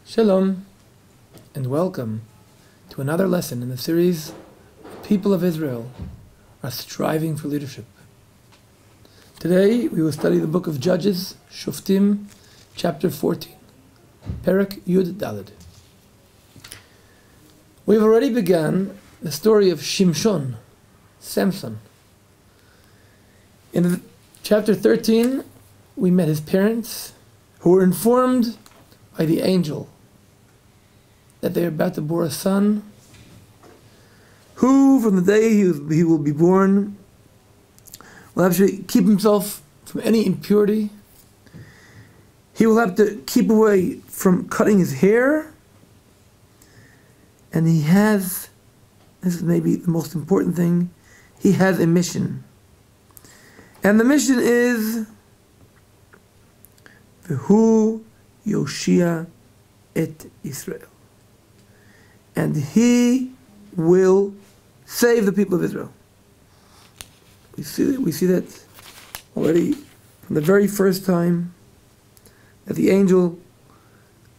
Shalom, and welcome to another lesson in the series, The People of Israel Are Striving for Leadership. Today we will study the book of Judges, Shoftim, chapter 14, Perek Yud Daled. We've already begun the story of Shimshon, Samson. In chapter 13, we met his parents, who were informed by the angel that they are about to bore a son, who from the day he will be born will actually keep himself from any impurity. He will have to keep away from cutting his hair, and he has, this is maybe the most important thing, he has a mission. And the mission is V'hu Yoshia et Israel. And he will save the people of Israel. We see that already from the very first time that the angel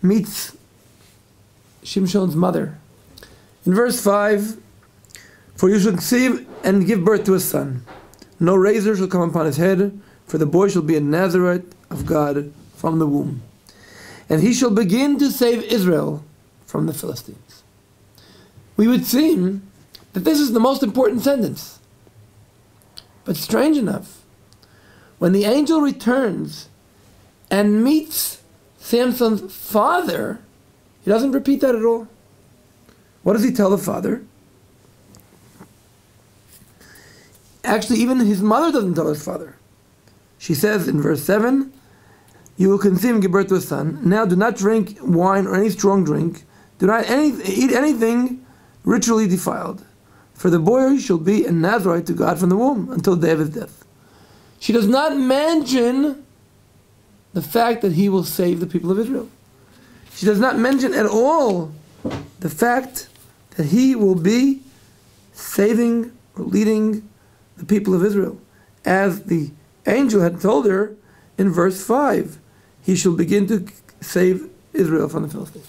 meets Shimshon's mother. In verse 5, for you shall conceive and give birth to a son. No razor shall come upon his head, for the boy shall be a Nazarite of God from the womb. And he shall begin to save Israel from the Philistines. We would seem that this is the most important sentence. But strange enough, when the angel returns and meets Samson's father, he doesn't repeat that at all. What does he tell the father? Actually, even his mother doesn't tell his father. She says in verse 7, you will conceive and give birth to a son. Now do not drink wine or any strong drink. Do not eat anything ritually defiled. For the boy shall be a Nazarite to God from the womb until the day of his death. She does not mention the fact that he will save the people of Israel. She does not mention at all the fact that he will be saving or leading the people of Israel. As the angel had told her in verse 5, he shall begin to save Israel from the Philistines.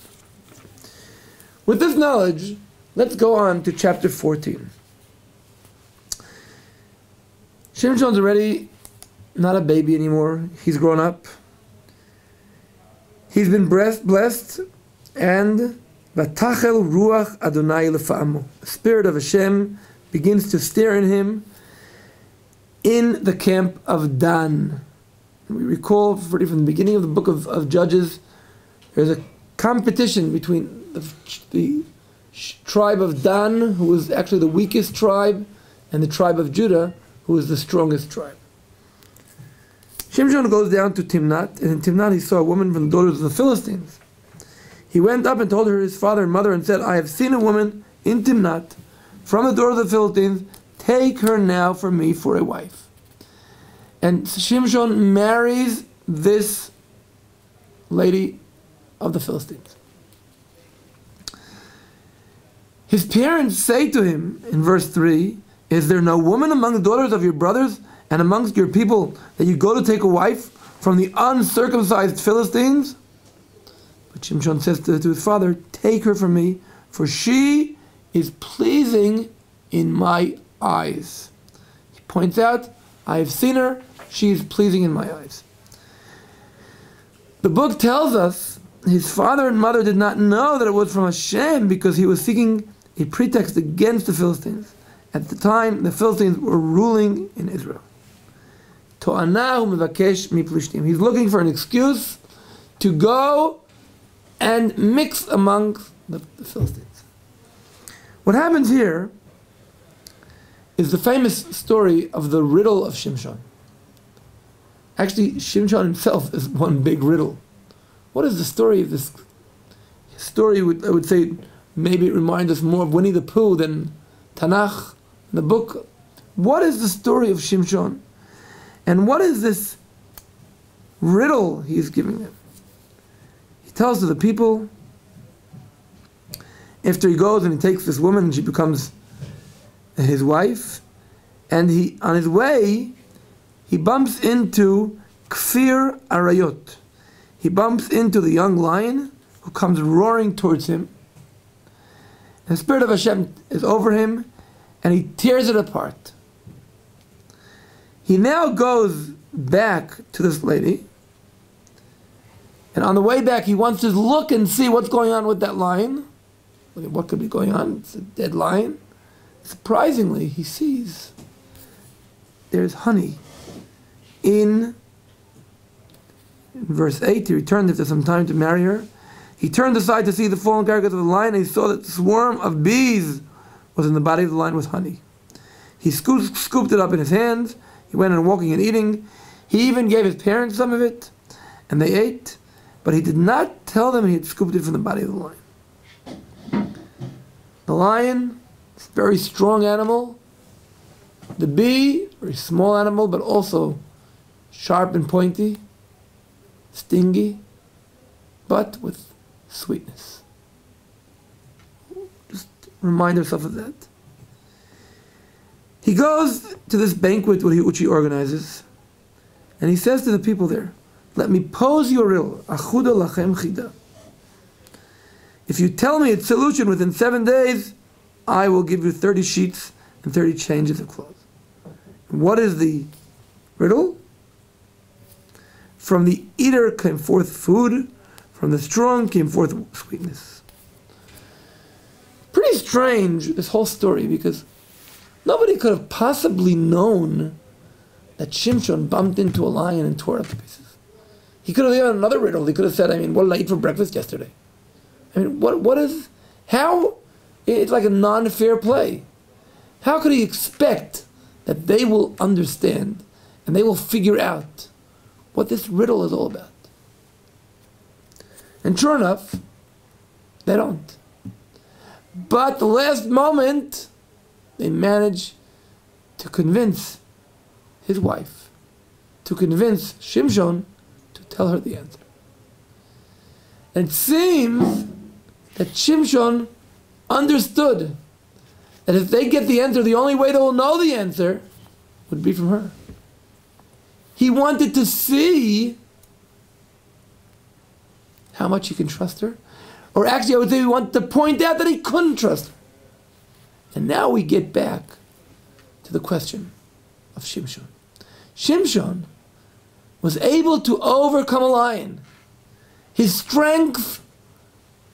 With this knowledge, let's go on to chapter 14. Shimshon's already not a baby anymore. He's grown up. He's been blessed, and Vatachel Ruach Adonai Lefa'amo. The Spirit of Hashem begins to stir in him in the camp of Dan. We recall from the beginning of the book of Judges, there's a competition between the tribe of Dan, who was actually the weakest tribe, and the tribe of Judah, who was the strongest tribe. Shimshon goes down to Timnat, and in Timnat he saw a woman from the daughters of the Philistines. He went up and told her his father and mother and said, I have seen a woman in Timnat from the daughters of the Philistines. Take her now for me for a wife. And Shimshon marries this lady of the Philistines. His parents say to him in verse 3, is there no woman among the daughters of your brothers and amongst your people that you go to take a wife from the uncircumcised Philistines? But Shimshon says to his father, take her from me, for she is pleasing in my eyes. He points out, I have seen her, she is pleasing in my eyes. The book tells us his father and mother did not know that it was from Hashem because he was seeking a pretext against the Philistines. At the time, the Philistines were ruling in Israel. He's looking for an excuse to go and mix amongst the Philistines. What happens here is the famous story of the riddle of Shimshon. Actually, Shimshon himself is one big riddle. What is the story of this story? I would say maybe it reminds us more of Winnie the Pooh than Tanakh, the book. What is the story of Shimshon? And what is this riddle he's giving them? He tells to the people, after he goes and he takes this woman and she becomes his wife, and he, on his way, he bumps into Kfir Arayot. He bumps into the young lion who comes roaring towards him. And the Spirit of Hashem is over him, and he tears it apart. He now goes back to this lady, and on the way back he wants to look and see what's going on with that lion. What could be going on? It's a dead lion. Surprisingly, he sees there's honey. In verse 8, he returned after some time to marry her. He turned aside to see the fallen carcass of the lion, and he saw that the swarm of bees was in the body of the lion with honey. He scooped it up in his hands. He went on walking and eating. He even gave his parents some of it, and they ate. But he did not tell them he had scooped it from the body of the lion. The lion, a very strong animal. The bee, very small animal, but also sharp and pointy, stingy, but with sweetness. Just remind yourself of that. He goes to this banquet which he organizes, and he says to the people there, let me pose you a riddle. Achuda lachem chida. If you tell me its solution within 7 days, I will give you 30 sheets and 30 changes of clothes. What is the riddle? From the eater came forth food, from the strong came forth sweetness. Pretty strange, this whole story, because nobody could have possibly known that Shimshon bumped into a lion and tore it up to pieces. He could have given another riddle. He could have said, what did I eat for breakfast yesterday? How? It's like a non-fair play. How could he expect that they will understand and they will figure out what this riddle is all about? And sure enough, they don't. But the last moment, they manage to convince his wife, to convince Shimshon to tell her the answer. And it seems that Shimshon understood that if they get the answer, the only way they will know the answer would be from her. He wanted to see how much he can trust her. Or actually, I would say he wanted to point out that he couldn't trust her. And now we get back to the question of Shimshon. Shimshon was able to overcome a lion. His strength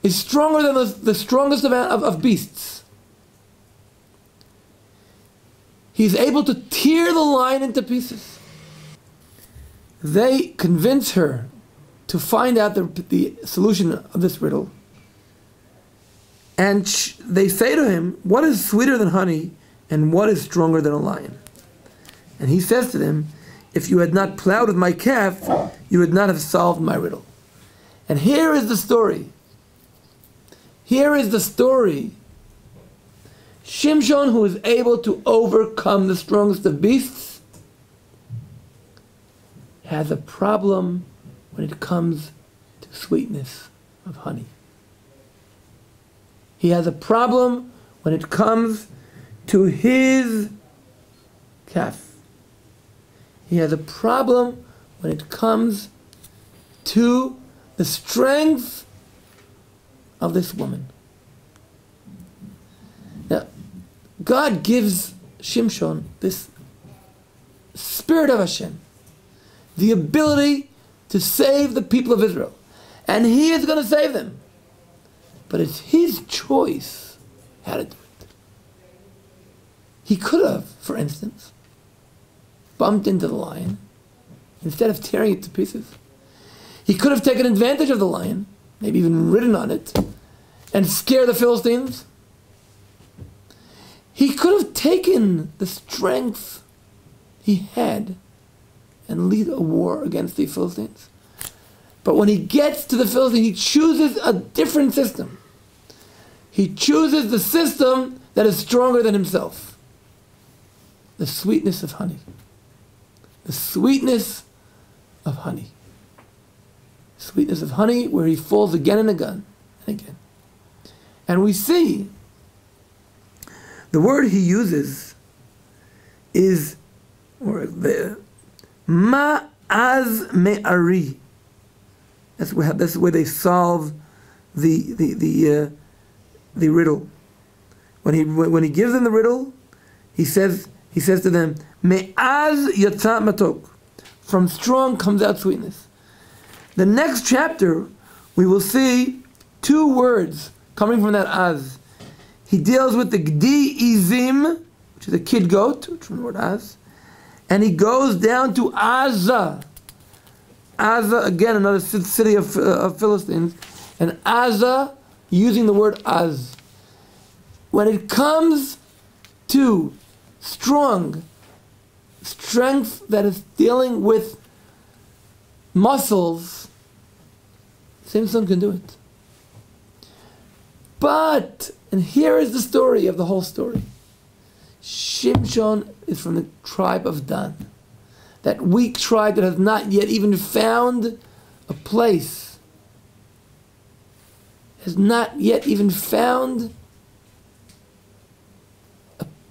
is stronger than the strongest of beasts. He's able to tear the lion into pieces. They convince her to find out the solution of this riddle. And they say to him, what is sweeter than honey and what is stronger than a lion? And he says to them, if you had not plowed with my calf, you would not have solved my riddle. And here is the story. Here is the story. Shimshon, who is able to overcome the strongest of beasts, has a problem when it comes to sweetness of honey. He has a problem when it comes to his calf. He has a problem when it comes to the strength of this woman. Now, God gives Shimshon this Spirit of Hashem, the ability to save the people of Israel. And he is going to save them. But it's his choice how to do it. He could have, for instance, bumped into the lion instead of tearing it to pieces. He could have taken advantage of the lion, maybe even ridden on it, and scare the Philistines. He could have taken the strength he had and lead a war against the Philistines. But when he gets to the Philistines, he chooses a different system. He chooses the system that is stronger than himself. The sweetness of honey. The sweetness of honey. Sweetness of honey, where he falls again and again and again. And we see the word he uses is ma'az me'ari. That's the way they solve the riddle. When he gives them the riddle, he says to them, Me'az yatsa matok. From strong comes out sweetness. The next chapter, we will see two words coming from that az. He deals with the gdi izim, which is a kid goat, which is from the word az, and he goes down to Azza. Azza, again, another city of Philistines, and Azza using the word az. When it comes to strength that is dealing with muscles, Shimshon can do it. But, and here is the story of the whole story. Shimshon is from the tribe of Dan. That weak tribe that has not yet even found a place. Has not yet even found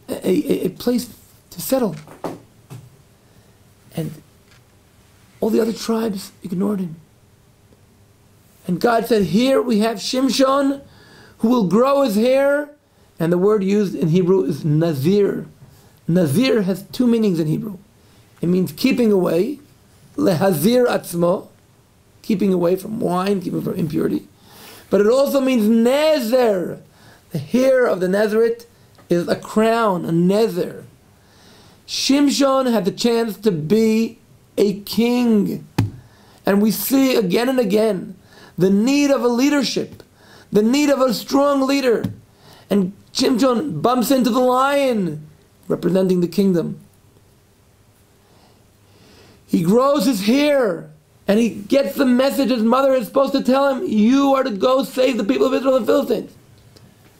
a place to settle. And all the other tribes ignored him. And God said, here we have Shimshon, who will grow his hair. And the word used in Hebrew is nazir. Nazir has two meanings in Hebrew. It means keeping away, lehazir atzmo, keeping away from wine, keeping from impurity. But it also means nezer. The hair of the Nazarite is a crown, a nezer. Shimshon had the chance to be a king. And we see again and again the need of a leadership, the need of a strong leader. And Shimshon bumps into the lion, representing the kingdom. He grows his hair, and he gets the message his mother is supposed to tell him, you are to go save the people of Israel and Philistines.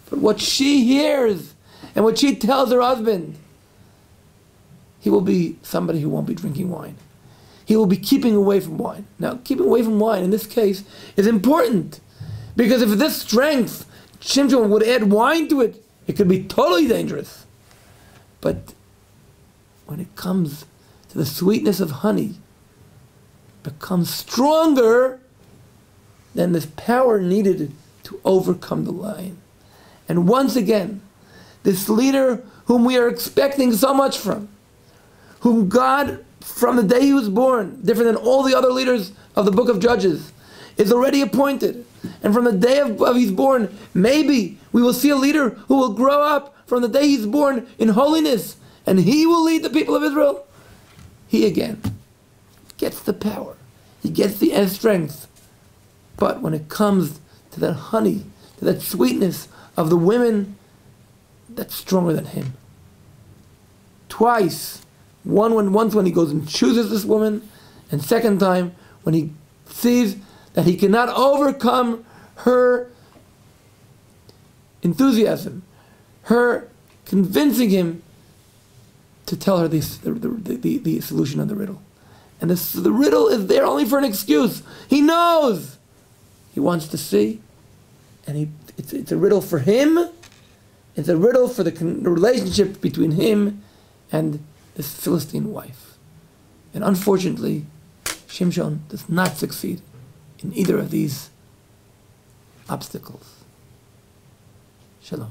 But what she hears, and what she tells her husband, he will be somebody who won't be drinking wine. He will be keeping away from wine. Now, keeping away from wine, in this case, is important. Because if this strength, Shimshon would add wine to it, it could be totally dangerous. But when it comes to the sweetness of honey, it becomes stronger than this power needed to overcome the lion. And once again, this leader whom we are expecting so much from, whom God, from the day he was born, different than all the other leaders of the book of Judges, is already appointed. And from the day of he's born, maybe we will see a leader who will grow up from the day he's born in holiness, and he will lead the people of Israel. He again gets the power. He gets the strength. But when it comes to that honey, to that sweetness of the women, that's stronger than him. Twice. Once when he goes and chooses this woman, and second time when he sees that he cannot overcome her enthusiasm, her convincing him to tell her the solution of the riddle. And the riddle is there only for an excuse. He knows. He wants to see. And it's a riddle for him. It's a riddle for the relationship between him and this Philistine wife. And unfortunately, Shimshon does not succeed in either of these obstacles. Shalom.